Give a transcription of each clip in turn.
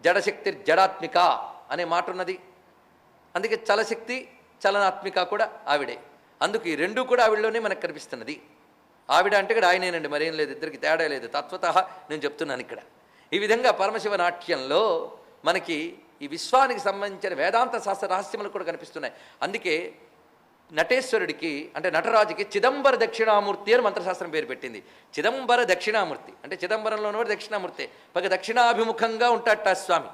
జడశక్తి జడాత్మిక అనే మాట ఉన్నది. అందుకే చలశక్తి చలనాత్మిక కూడా ఆవిడే. అందుకు ఈ రెండూ కూడా ఆవిడలోనే మనకు కనిపిస్తున్నది. ఆవిడ అంటే ఇక్కడ ఆయనేనండి, మరేం లేదు, ఇద్దరికి తేడా లేదు. తత్వతః నేను చెప్తున్నాను ఇక్కడ. ఈ విధంగా పరమశివ నాట్యంలో మనకి ఈ విశ్వానికి సంబంధించిన వేదాంత శాస్త్ర రహస్యములు కూడా కనిపిస్తున్నాయి. అందుకే నటేశ్వరుడికి అంటే నటరాజుకి చిదంబర దక్షిణామూర్తి అని మంత్రశాస్త్రం పేరు పెట్టింది. చిదంబర దక్షిణామూర్తి అంటే చిదంబరంలో ఉన్నవాడు దక్షిణామూర్తి, పైగా దక్షిణాభిముఖంగా ఉంటాడట స్వామి.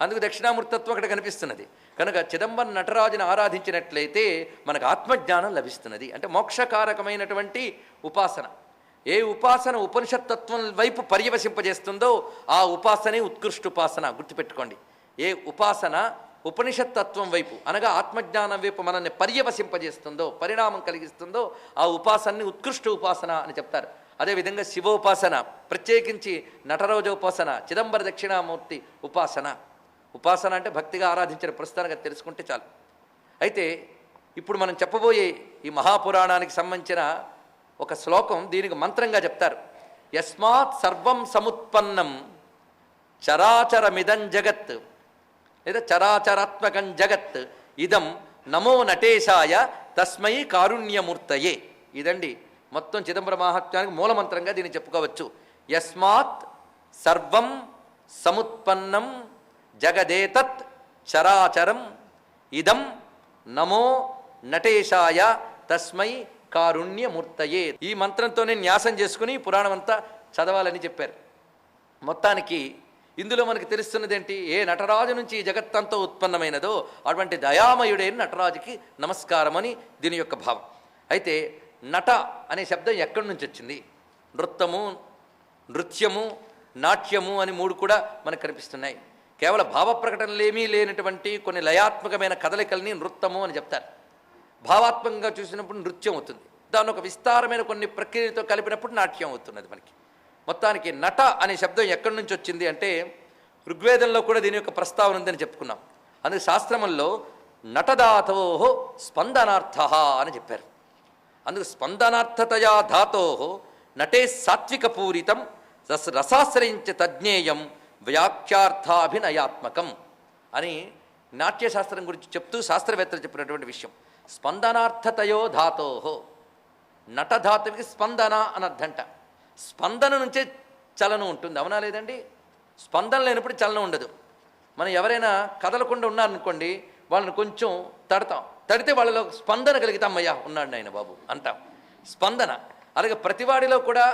అందుకు దక్షిణామూర్తత్వం అక్కడ కనిపిస్తున్నది. కనుక చిదంబరం నటరాజుని ఆరాధించినట్లయితే మనకు ఆత్మజ్ఞానం లభిస్తున్నది. అంటే మోక్షకారకమైనటువంటి ఉపాసన. ఏ ఉపాసన ఉపనిషత్తత్వం వైపు పర్యవసింపజేస్తుందో ఆ ఉపాసనే ఉత్కృష్టుపాసన. గుర్తుపెట్టుకోండి, ఏ ఉపాసన ఉపనిషత్తత్వం వైపు అనగా ఆత్మజ్ఞానం వైపు మనల్ని పర్యవసింపజేస్తుందో, పరిణామం కలిగిస్తుందో ఆ ఉపాసనని ఉత్కృష్ట ఉపాసన అని చెప్తారు. అదేవిధంగా శివోపాసన, ప్రత్యేకించి నటరాజోపాసన, చిదంబర దక్షిణామూర్తి ఉపాసన. ఉపాసన అంటే భక్తిగా ఆరాధించిన ప్రస్థానంగా తెలుసుకుంటే చాలు. అయితే ఇప్పుడు మనం చెప్పబోయే ఈ మహాపురాణానికి సంబంధించిన ఒక శ్లోకం దీనికి మంత్రంగా చెప్తారు. యస్మాత్ సర్వం సముత్పన్నం చరాచరమిదం జగత్, లేదా చరాచరాత్మకం జగత్ ఇదం నమో నటేశాయ తస్మై కారుణ్యమూర్తయే. ఇదండి మొత్తం చిదంబర మహాత్మ్యానికి మూలమంత్రంగా దీన్ని చెప్పుకోవచ్చు. యస్మాత్ సర్వం సముత్పన్నం జగదేతత్ చరాచరం ఇదం నమో నటేశాయ తస్మై కారుణ్యమూర్తయే. ఈ మంత్రంతోనే న్యాసం చేసుకుని పురాణం అంతా చదవాలని చెప్పారు. మొత్తానికి ఇందులో మనకి తెలుస్తున్నది ఏంటి? ఏ నటరాజు నుంచి ఈ జగత్తంతో ఉత్పన్నమైనదో అటువంటి దయామయుడైన నటరాజుకి నమస్కారం అని దీని యొక్క భావం. అయితే నట అనే శబ్దం ఎక్కడి నుంచి వచ్చింది? నృత్తము, నృత్యము, నాట్యము అని మూడు కూడా మనకు కనిపిస్తున్నాయి. కేవలం భావ ప్రకటనలేమీ లేనటువంటి కొన్ని లయాత్మకమైన కదలికల్ని నృత్తము అని చెప్తారు. భావాత్మకంగా చూసినప్పుడు నృత్యం అవుతుంది. దాన్ని ఒక విస్తారమైన కొన్ని ప్రక్రియతో కలిపినప్పుడు నాట్యం అవుతున్నది మనకి. మొత్తానికి నట అనే శబ్దం ఎక్కడి నుంచి వచ్చింది అంటే ఋగ్వేదంలో కూడా దీని యొక్క ప్రస్తావన ఉందని చెప్పుకున్నాం. అందుకే శాస్త్రముల్లో నటధాతో స్పందనార్థ అని చెప్పారు. అందుకు స్పందనార్థతయా ధాతో నటే సాత్వికపూరితం రసాశ్రయించ తజ్ఞేయం వ్యాఖ్యార్థాభినయాత్మకం అని నాట్యశాస్త్రం గురించి చెప్తూ శాస్త్రవేత్తలు చెప్పినటువంటి విషయం. స్పందనార్థతయో ధాతో, నటధాతువికి స్పందన అని అర్థంట. స్పందన నుంచే చలనం ఉంటుంది, అవునా లేదండి? స్పందన లేనప్పుడు చలనం ఉండదు. మనం ఎవరైనా కదలకుండా ఉన్నారనుకోండి, వాళ్ళని కొంచెం తడతాం, తడితే వాళ్ళలో స్పందన కలిగితే అమ్మయ్యా ఉన్నాడు ఆయన బాబు అంటాం. స్పందన. అలాగే ప్రతివాడిలో కూడా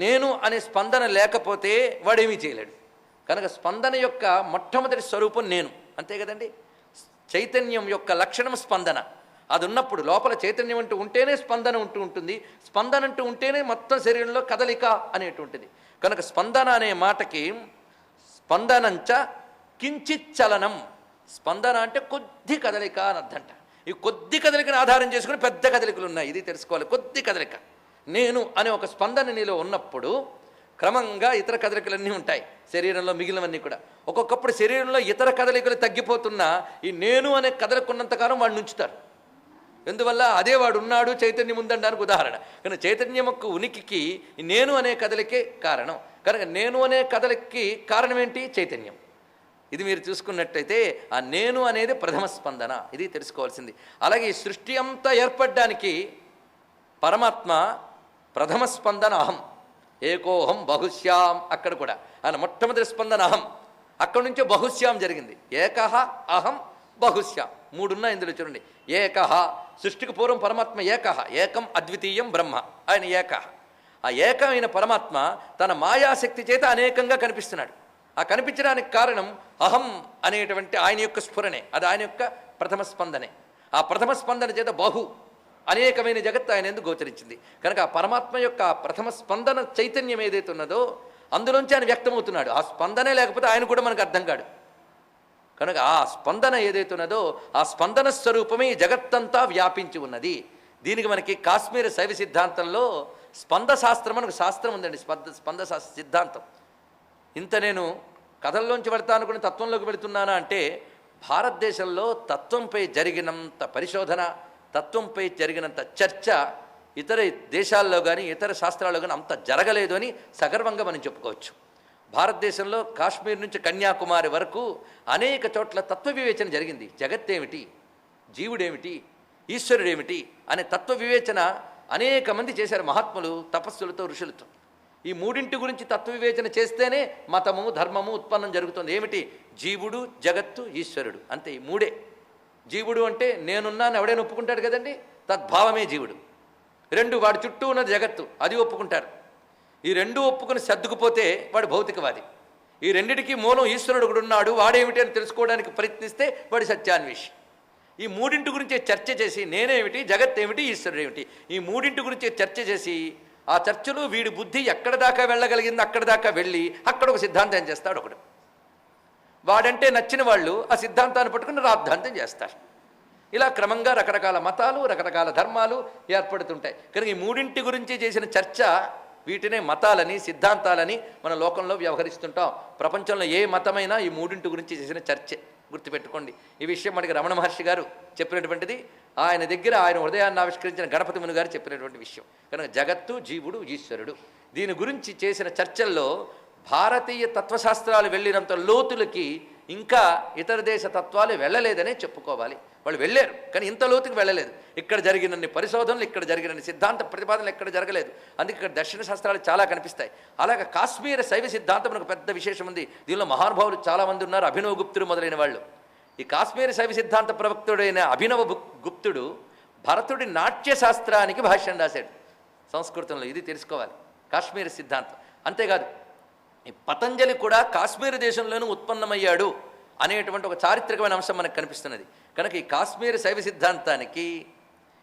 నేను అనే స్పందన లేకపోతే వాడేమీ చేయలేడు. కనుక స్పందన యొక్క మొట్టమొదటి స్వరూపం నేను, అంతే కదండి. చైతన్యం యొక్క లక్షణం స్పందన. అది ఉన్నప్పుడు లోపల చైతన్యం అంటూ ఉంటేనే స్పందన ఉంటుంది. స్పందన అంటూ ఉంటేనే మొత్తం శరీరంలో కదలిక అనేటువంటిది. కనుక స్పందన అనే మాటకి స్పందనంచ కించిత్ చలనం. స్పందన అంటే కొద్ది కదలిక అని అర్థంట. ఈ కొద్ది కదలికను ఆధారం చేసుకుని పెద్ద కదలికలు ఉన్నాయి, ఇది తెలుసుకోవాలి. కొద్ది కదలిక, నేను అనే ఒక స్పందన నీలో ఉన్నప్పుడు క్రమంగా ఇతర కదలికలన్నీ ఉంటాయి శరీరంలో, మిగిలినవన్నీ కూడా. ఒక్కొక్కప్పుడు శరీరంలో ఇతర కదలికలు తగ్గిపోతున్నా ఈ నేను అనే కదలకున్నంతకాలం వాడిని ఉంచుతారు. ఎందువల్ల అదే వాడు ఉన్నాడు, చైతన్యం ఉందనడానికి ఉదాహరణ. కానీ చైతన్యం యొక్క ఉనికికి నేను అనే కదలికే కారణం. కనుక నేను అనే కదలికి కారణం ఏంటి? చైతన్యం. ఇది మీరు చూసుకున్నట్టయితే ఆ నేను అనేది ప్రథమ స్పందన, ఇది తెలుసుకోవాల్సింది. అలాగే ఈ సృష్టి అంతా ఏర్పడడానికి పరమాత్మ ప్రథమ స్పందన అహం, ఏకోహం బహుశ్యాం. అక్కడ కూడా ఆయన మొట్టమొదటి స్పందన అహం, అక్కడి నుంచే బహుశ్యాం జరిగింది. ఏకహ అహం బహుశ్యాం, మూడున్నాయి ఇందులో చూడండి. ఏకహ, సృష్టికి పూర్వం పరమాత్మ ఏకహ, ఏకం అద్వితీయం బ్రహ్మ, ఆయన ఏకహ. ఆ ఏకమైన పరమాత్మ తన మాయాశక్తి చేత అనేకంగా కనిపిస్తున్నాడు. ఆ కనిపించడానికి కారణం అహం అనేటువంటి ఆయన యొక్క స్ఫురణే, అది ఆయన యొక్క ప్రథమ స్పందనే. ఆ ప్రథమ స్పందన చేత బహు అనేకమైన జగత్తు ఆయన ఎందుకు గోచరించింది. కనుక ఆ పరమాత్మ యొక్క ప్రథమ స్పందన చైతన్యం ఏదైతే ఉన్నదో అందులోంచి ఆయన వ్యక్తమవుతున్నాడు. ఆ స్పందనే లేకపోతే ఆయన కూడా మనకు అర్థం కాడు. కనుక ఆ స్పందన ఏదైతే ఉన్నదో ఆ స్పందన స్వరూపమే ఈ జగత్తంతా వ్యాపించి ఉన్నది. దీనికి మనకి కాశ్మీర శైవ సిద్ధాంతంలో స్పందశాస్త్రం అని ఒక శాస్త్రం ఉందండి. స్పందశాస్త్ర సిద్ధాంతం. ఇంత నేను కథల్లోంచి వెళ్తా అనుకుని తత్వంలోకి వెళుతున్నానా అంటే భారతదేశంలో తత్వంపై జరిగినంత పరిశోధన, తత్వంపై జరిగినంత చర్చ ఇతర దేశాల్లో కానీ ఇతర శాస్త్రాల్లో కానీ అంత జరగలేదు అని సగర్వంగా మనం చెప్పుకోవచ్చు. భారతదేశంలో కాశ్మీర్ నుంచి కన్యాకుమారి వరకు అనేక చోట్ల తత్వ వివేచన జరిగింది. జగత్తేమిటి, జీవుడేమిటి, ఈశ్వరుడేమిటి అనే తత్వ వివేచన అనేక మంది చేశారు, మహాత్ములు, తపస్సులతో, ఋషులతో. ఈ మూడింటి గురించి తత్వ వివేచన చేస్తేనే మతము, ధర్మము ఉత్పన్నం జరుగుతుంది. ఏమిటి? జీవుడు, జగత్తు, ఈశ్వరుడు. అంతే, ఈ మూడే. జీవుడు అంటే నేనున్నాను ఎవడైనా ఒప్పుకుంటాడు కదండి, తద్భావమే జీవుడు. రెండు, వాడి చుట్టూ ఉన్నది జగత్తు, అది ఒప్పుకుంటారు. ఈ రెండు ఒప్పుకుని సర్దుకుపోతే వాడు భౌతికవాది. ఈ రెండిటికి మూలం ఈశ్వరుడు ఒకడు ఉన్నాడు, వాడేమిటి అని తెలుసుకోవడానికి ప్రయత్నిస్తే వాడి సత్యాన్వేషి. ఈ మూడింటి గురించే చర్చ చేసి నేనేమిటి, జగత్ ఏమిటి, ఈశ్వరుడు ఏమిటి, ఈ మూడింటి గురించే చర్చ చేసి ఆ చర్చలో వీడి బుద్ధి ఎక్కడ దాకా వెళ్ళగలిగిందో అక్కడ దాకా వెళ్ళి అక్కడ ఒక సిద్ధాంతం చేస్తాడు ఒకడు. వాడంటే నచ్చిన వాళ్ళు ఆ సిద్ధాంతాన్ని పట్టుకుని రాద్ధాంతం చేస్తారు. ఇలా క్రమంగా రకరకాల మతాలు, రకరకాల ధర్మాలు ఏర్పడుతుంటాయి. కనుక ఈ మూడింటి గురించి చేసిన చర్చ, వీటినే మతాలని, సిద్ధాంతాలని మన లోకంలో వ్యవహరిస్తుంటాం. ప్రపంచంలో ఏ మతమైనా ఈ మూడింటి గురించి చేసిన చర్చే. గుర్తుపెట్టుకోండి, ఈ విషయం మనకి రమణ మహర్షి గారు చెప్పినటువంటిది. ఆయన దగ్గర ఆయన హృదయాన్ని ఆవిష్కరించిన గణపతి ముని గారు చెప్పినటువంటి విషయం. కనుక జగత్తు, జీవుడు, ఈశ్వరుడు, దీని గురించి చేసిన చర్చల్లో భారతీయ తత్వశాస్త్రాలు వెళ్ళినంత లోతులకి ఇంకా ఇతర దేశ తత్వాలు వెళ్ళలేదనే చెప్పుకోవాలి. వాళ్ళు వెళ్ళారు కానీ ఇంత లోతుకి వెళ్ళలేదు. ఇక్కడ జరిగినన్ని పరిశోధనలు, ఇక్కడ జరిగినన్ని సిద్ధాంత ప్రతిపాదనలు ఎక్కడ జరగలేదు. అందుకే ఇక్కడ దర్శన శాస్త్రాలు చాలా కనిపిస్తాయి. అలాగే కాశ్మీర శైవ సిద్ధాంతం మనకు పెద్ద విశేషం ఉంది. దీనిలో మహానుభావులు చాలామంది ఉన్నారు, అభినవ గుప్తుడు మొదలైన వాళ్ళు. ఈ కాశ్మీర శైవ సిద్ధాంత ప్రవక్తుడైన అభినవ గుప్తుడు భరతుడి నాట్యశాస్త్రానికి భాష్యం రాశాడు సంస్కృతంలో. ఇది తెలుసుకోవాలి, కాశ్మీర సిద్ధాంతం. అంతేకాదు, ఈ పతంజలి కూడా కాశ్మీర దేశంలోనూ ఉత్పన్నమయ్యాడు అనేటువంటి ఒక చారిత్రకమైన అంశం మనకు కనిపిస్తున్నది. కనుక ఈ కాశ్మీర శైవ సిద్ధాంతానికి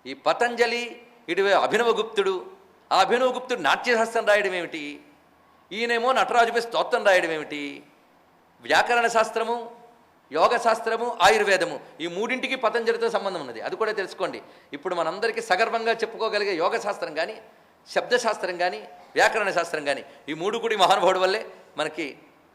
ఈ పతంజలి, ఇటు అభినవగుప్తుడు, ఆ అభినవగుప్తుడు నాట్యశాస్త్రం రాయడం ఏమిటి, ఈయనేమో నటరాజుపై స్తోత్రం రాయడం ఏమిటి, వ్యాకరణ శాస్త్రము, యోగ శాస్త్రము, ఆయుర్వేదము, ఈ మూడింటికి పతంజలితో సంబంధం ఉన్నది. అది కూడా తెలుసుకోండి. ఇప్పుడు మనందరికీ సగర్వంగా చెప్పుకోగలిగే యోగ శాస్త్రం కానీ, శబ్దశాస్త్రం కానీ, వ్యాకరణ శాస్త్రం కానీ, ఈ మూడు కూడా మహానుభావుడు వల్లే మనకి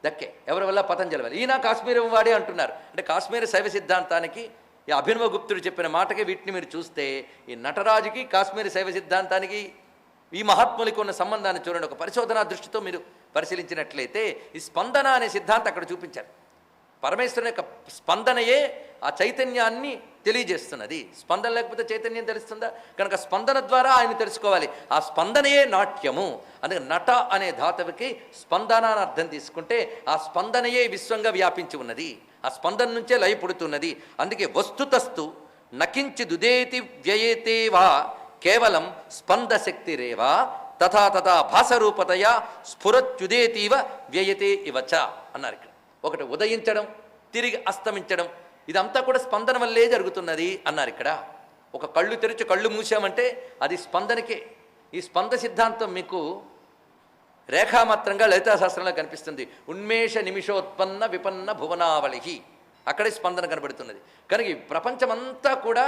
దక్కే. ఎవరి వల్ల? పతంజలి వల్ల. ఈయన కాశ్మీరం వాడే అంటున్నారు. అంటే కాశ్మీర శైవ సిద్ధాంతానికి ఈ అభినవ గుప్తుడు చెప్పిన మాటకి వీటిని మీరు చూస్తే ఈ నటరాజుకి కాశ్మీర శైవ సిద్ధాంతానికి ఈ మహాత్ములకి ఉన్న సంబంధాన్ని చూడండి. ఒక పరిశోధనా దృష్టితో మీరు పరిశీలించినట్లయితే ఈ స్పందన అనే సిద్ధాంతం అక్కడ చూపించారు. పరమేశ్వరుని యొక్క స్పందనయే ఆ చైతన్యాన్ని తెలియజేస్తున్నది. స్పందన లేకపోతే చైతన్యం తెలుస్తుందా? కనుక స్పందన ద్వారా ఆయన తెలుసుకోవాలి. ఆ స్పందనయే నాట్యము. అందుకే నట అనే ధాతువుకి స్పందన అని అర్థం తీసుకుంటే ఆ స్పందనయే విశ్వంగా వ్యాపించి ఉన్నది. ఆ స్పందన నుంచే లయ పుడుతున్నది. అందుకే వస్తుతస్తు నకించిదుదేతి వ్యయేతే వా కేవలం స్పందశక్తిరేవా తథా తథా భాసరూపతయా స్ఫురత్యుదేతీవ వ్యయతే ఇవచ అన్నారు. ఇక్కడ ఒకటి ఉదయించడం, తిరిగి అస్తమించడం, ఇదంతా కూడా స్పందన వల్లే జరుగుతున్నది అన్నారు. ఇక్కడ ఒక కళ్ళు తెరిచి కళ్ళు మూసామంటే అది స్పందనకే. ఈ స్పంద సిద్ధాంతం మీకు రేఖామాత్రంగా లలితాశాస్త్రంలో కనిపిస్తుంది. ఉన్మేష నిమిషోత్పన్న విపన్న భువనావళి, అక్కడే స్పందన కనబడుతున్నది. కనుక ఈ ప్రపంచమంతా కూడా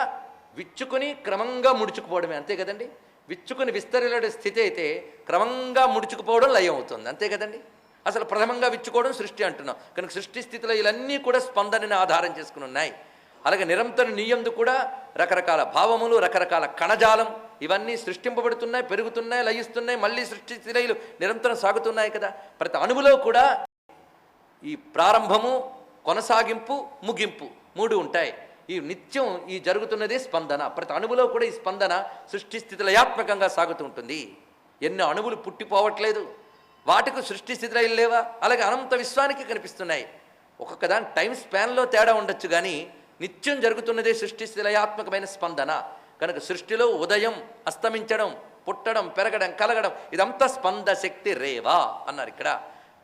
విచ్చుకొని క్రమంగా ముడుచుకుపోవడమే, అంతే కదండి. విచ్చుకుని విస్తరిల్లే స్థితి అయితే క్రమంగా ముడుచుకుపోవడం లయం అవుతుంది, అంతే కదండి. అసలు ప్రథమంగా విచ్చుకోవడం సృష్టి అంటున్నాం. కనుక సృష్టి స్థితిలో ఇవన్నీ కూడా స్పందనని ఆధారం చేసుకుని ఉన్నాయి. అలాగే నిరంతరం నీయందు కూడా రకరకాల భావములు, రకరకాల కణజాలం ఇవన్నీ సృష్టింపబడుతున్నాయి, పెరుగుతున్నాయి, లయిస్తున్నాయి, మళ్ళీ సృష్టి స్థితిలు నిరంతరం సాగుతున్నాయి కదా. ప్రతి అణువులో కూడా ఈ ప్రారంభము, కొనసాగింపు, ముగింపు మూడు ఉంటాయి. ఈ నిత్యం ఈ జరుగుతున్నదే స్పందన. ప్రతి అణువులో కూడా ఈ స్పందన సృష్టి స్థితి లయాత్మకంగా సాగుతూ ఉంటుంది. ఎన్ని అణువులు పుట్టిపోవట్లేదు, వాటికి సృష్టి స్థితిలో లేవా? అలాగే అనంత విశ్వానికి కనిపిస్తున్నాయి. ఒక్కొక్క దాని టైం స్పాన్లో తేడా ఉండొచ్చు, కానీ నిత్యం జరుగుతున్నదే సృష్టి స్థితిలయాత్మకమైన స్పందన. కనుక సృష్టిలో ఉదయం, అస్తమించడం, పుట్టడం, పెరగడం, కలగడం ఇదంతా స్పంద శక్తి రేవా అన్నారు ఇక్కడ.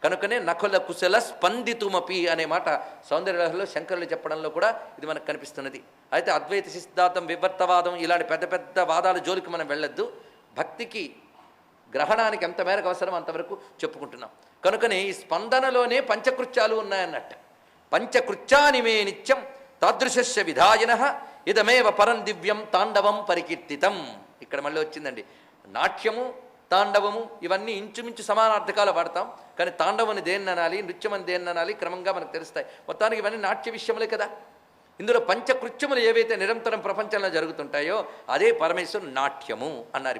కనుకనే నకుల కుశల స్పందితుమపి అనే మాట సౌందర్యలహరిలో శంకరులు చెప్పడంలో కూడా ఇది మనకు కనిపిస్తున్నది. అయితే అద్వైత సిద్ధాంతం, వివర్తవాదం ఇలాంటి పెద్ద పెద్ద వాదాల జోలికి మనం వెళ్ళొద్దు. భక్తికి, గ్రహణానికి ఎంత మేరకు అవసరం అంతవరకు చెప్పుకుంటున్నాం. కనుకనే ఈ స్పందనలోనే పంచకృత్యాలు ఉన్నాయన్నట్టు. పంచకృత్యాని మే నిత్యం తాదృశస్య విధాయన ఇదమేవ పరం దివ్యం తాండవం పరికీర్తితం. ఇక్కడ మళ్ళీ వచ్చిందండి. నాట్యము, తాండవము ఇవన్నీ ఇంచుమించు సమానార్థకాలు వాడతాం, కానీ తాండవని దేన్ని అనాలి, నృత్యం అని దేన్ని అనాలి క్రమంగా మనకు తెలుస్తాయి. మొత్తానికి ఇవన్నీ నాట్య విషయములే కదా. ఇందులో పంచకృత్యములు ఏవైతే నిరంతరం ప్రపంచంలో జరుగుతుంటాయో అదే పరమేశ్వరుడు నాట్యము అన్నారు.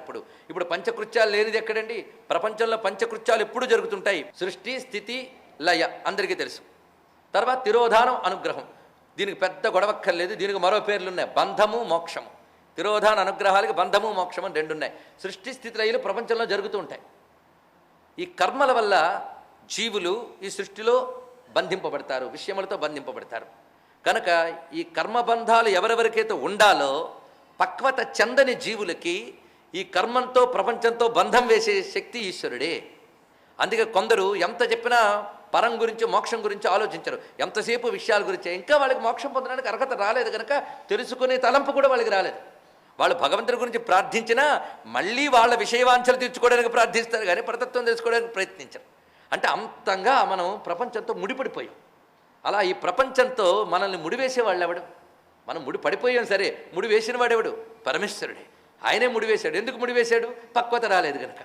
ఇప్పుడు పంచకృత్యాలు లేనిది ఎక్కడండి? ప్రపంచంలో పంచకృత్యాలు ఎప్పుడు జరుగుతుంటాయి. సృష్టి, స్థితి, లయ అందరికీ తెలుసు. తర్వాత తిరోధానం, అనుగ్రహం. దీనికి పెద్ద గొడవక్కర్లేదు. దీనికి మరో పేర్లు ఉన్నాయి, బంధము, మోక్షము. తిరోధాన అనుగ్రహాలకి బంధము, మోక్షము అని 2 ఉన్నాయి. సృష్టి, స్థితి, లయలు ప్రపంచంలో జరుగుతూ ఉంటాయి. ఈ కర్మల వల్ల జీవులు ఈ సృష్టిలో బంధింపబడతారు, విషయములతో బంధింపబడతారు. కనుక ఈ కర్మబంధాలు ఎవరెవరికైతే ఉండాలో పక్వత చెందని జీవులకి ఈ కర్మంతో ప్రపంచంతో బంధం వేసే శక్తి ఈశ్వరుడే. అందుకే కొందరు ఎంత చెప్పినా పరం గురించి, మోక్షం గురించి ఆలోచించరు. ఎంతసేపు విషయాల గురించి. ఇంకా వాళ్ళకి మోక్షం పొందడానికి అర్హత రాలేదు కనుక తెలుసుకునే తలంపు కూడా వాళ్ళకి రాలేదు. వాళ్ళు భగవంతుడి గురించి ప్రార్థించినా మళ్ళీ వాళ్ళ విషయవాంఛలు తీర్చుకోవడానికి ప్రార్థిస్తారు కానీ పరతత్వం తెలుసుకోవడానికి ప్రయత్నించరు. అంటే అంతంగా మనం ప్రపంచంతో ముడిపడిపోయాం. అలా ఈ ప్రపంచంతో మనల్ని ముడివేసేవాళ్ళు ఎవడు? మనం ముడి పడిపోయాం సరే, ముడి వేసిన వాడెవడు? పరమేశ్వరుడే. ఆయనే ముడివేశాడు. ఎందుకు ముడివేశాడు? పక్వత రాలేదు కనుక.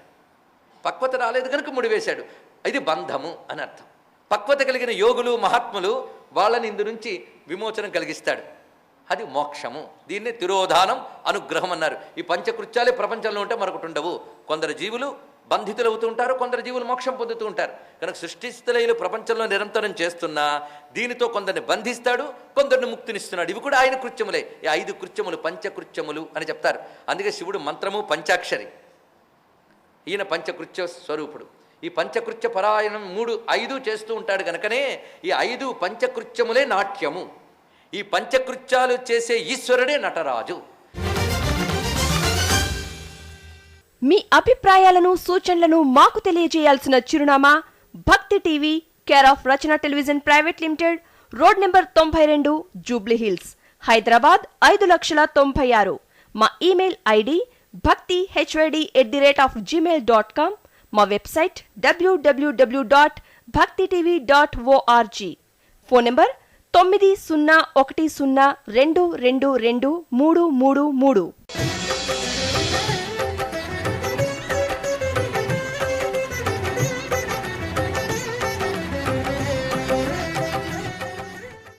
పక్వత రాలేదు కనుక ముడివేశాడు. ఇది బంధము అని అర్థం. పక్వత కలిగిన యోగులు, మహాత్ములు వాళ్ళని ఇందు నుంచి విమోచనం కలిగిస్తాడు. అది మోక్షము. దీన్నే తిరోధానం, అనుగ్రహం అన్నారు. ఈ పంచకృత్యాలే ప్రపంచంలో ఉంటే మరొకటి ఉండవు. కొందరు జీవులు బంధితులు అవుతూ ఉంటారు, కొందరు జీవులు మోక్షం పొందుతూ ఉంటారు. కనుక సృష్టిస్థితులైలు ప్రపంచంలో నిరంతరం చేస్తున్నా దీనితో కొందరిని బంధిస్తాడు, కొందరిని ముక్తినిస్తున్నాడు. ఇవి కూడా ఆయన కృత్యములే. ఈ 5 కృత్యములు పంచకృత్యములు అని చెప్తారు. అందుకే శివుడు మంత్రము పంచాక్షరి, ఈయన పంచకృత్య స్వరూపుడు. ఈ పంచకృత్య పరాయణం 5 చేస్తూ ఉంటాడు కనుకనే ఈ 5 పంచకృత్యములే నాట్యము. ఈ పంచకృత్యాలు చేసే ఈశ్వరుడే నటరాజు. మీ అభిప్రాయాలను, సూచనలను మాకు తెలియజేయాల్సిన చిరునామా భక్తి TV, care of Rachana television private limited, road number 92, Jubilee hills, Hyderabad 5,96,000. మా ఇమెయిల్ ఐడి bhaktihyd@gmail.com. మా వెబ్సైట్ www.bhaktitv.org. Phone number 9010122333.